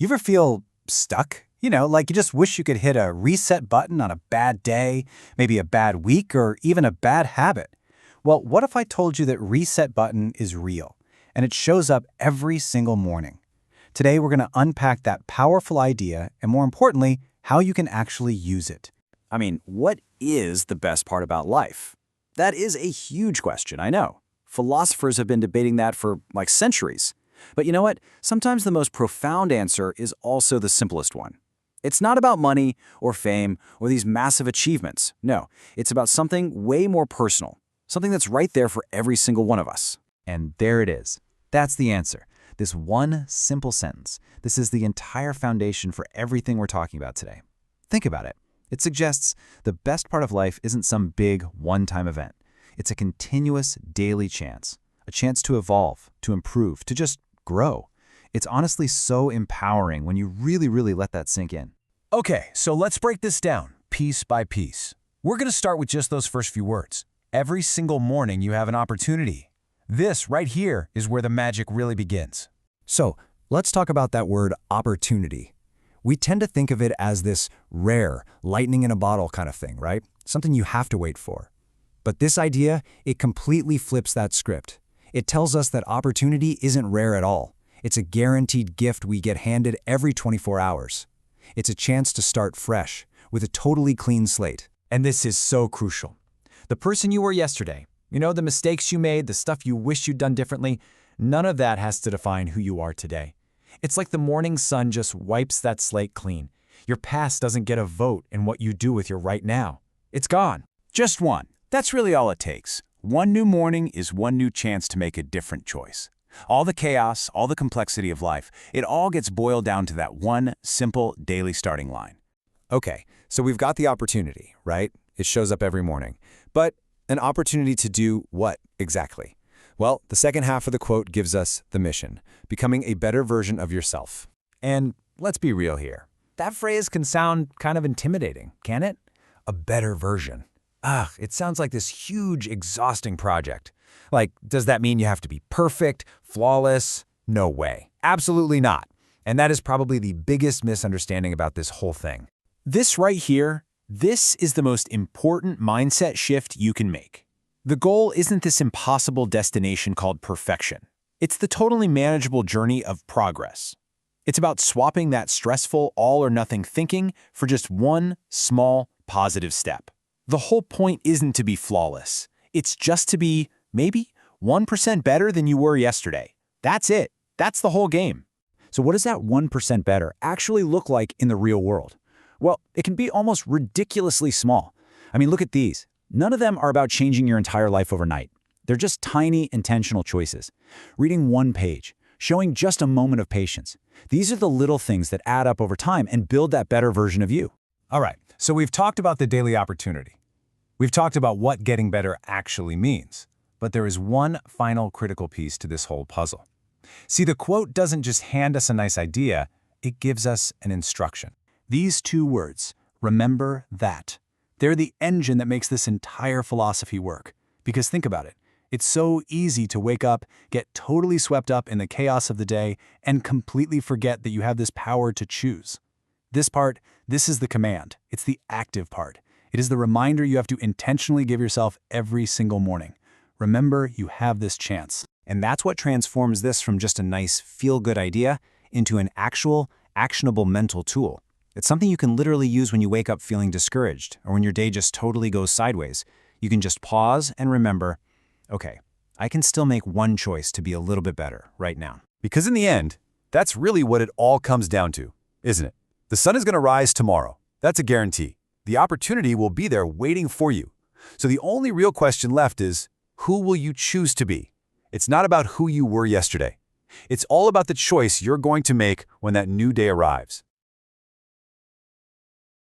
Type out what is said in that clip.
You ever feel stuck? Like you just wish you could hit a reset button on a bad day, maybe a bad week, or even a bad habit. Well, what if I told you that reset button is real, and it shows up every single morning? Today, we're going to unpack that powerful idea, and more importantly, how you can actually use it. I mean, what is the best part about life? That is a huge question, I know. Philosophers have been debating that for like centuries. But you know what? Sometimes the most profound answer is also the simplest one. It's not about money or fame or these massive achievements. No, it's about something way more personal, something that's right there for every single one of us. And there it is. That's the answer. This one simple sentence. This is the entire foundation for everything we're talking about today. Think about it. It suggests the best part of life isn't some big one-time event. It's a continuous daily chance, a chance to evolve, to improve, to just grow. It's honestly so empowering when you really let that sink in. Okay, so let's break this down, piece by piece. We're going to start with just those first few words. Every single morning you have an opportunity. This right here is where the magic really begins. So let's talk about that word opportunity. We tend to think of it as this rare, lightning in a bottle kind of thing, right? Something you have to wait for. But this idea, it completely flips that script. It tells us that opportunity isn't rare at all. It's a guaranteed gift we get handed every 24 hours. It's a chance to start fresh, with a totally clean slate. And this is so crucial. The person you were yesterday, the mistakes you made, the stuff you wish you'd done differently, none of that has to define who you are today. It's like the morning sun just wipes that slate clean. Your past doesn't get a vote in what you do with your right now. It's gone. Just one. That's really all it takes. One new morning is one new chance to make a different choice. All the chaos, all the complexity of life, it all gets boiled down to that one simple daily starting line. Okay, so we've got the opportunity, right? It shows up every morning. But an opportunity to do what exactly? Well, the second half of the quote gives us the mission, becoming a better version of yourself. And let's be real here. That phrase can sound kind of intimidating, can it? A better version. It sounds like this huge, exhausting project. Like, does that mean you have to be perfect, flawless? No way. Absolutely not. And that is probably the biggest misunderstanding about this whole thing. This right here, this is the most important mindset shift you can make. The goal isn't this impossible destination called perfection. It's the totally manageable journey of progress. It's about swapping that stressful all-or-nothing thinking for just one small, positive step. The whole point isn't to be flawless. It's just to be, maybe, 1% better than you were yesterday. That's it. That's the whole game. So what does that 1% better actually look like in the real world? Well, it can be almost ridiculously small. I mean, look at these. None of them are about changing your entire life overnight. They're just tiny, intentional choices. Reading one page, showing just a moment of patience. These are the little things that add up over time and build that better version of you. All right, so we've talked about the daily opportunity. We've talked about what getting better actually means. But there is one final critical piece to this whole puzzle. See, the quote doesn't just hand us a nice idea, it gives us an instruction. These two words, remember that. They're the engine that makes this entire philosophy work. Because think about it. It's so easy to wake up, get totally swept up in the chaos of the day, and completely forget that you have this power to choose. This part, this is the command. It's the active part. It is the reminder you have to intentionally give yourself every single morning. Remember, you have this chance. And that's what transforms this from just a nice feel-good idea into an actual, actionable mental tool. It's something you can literally use when you wake up feeling discouraged or when your day just totally goes sideways. You can just pause and remember, okay, I can still make one choice to be a little bit better right now. Because in the end, that's really what it all comes down to, isn't it? The sun is going to rise tomorrow. That's a guarantee. The opportunity will be there waiting for you. So the only real question left is, who will you choose to be? It's not about who you were yesterday. It's all about the choice you're going to make when that new day arrives.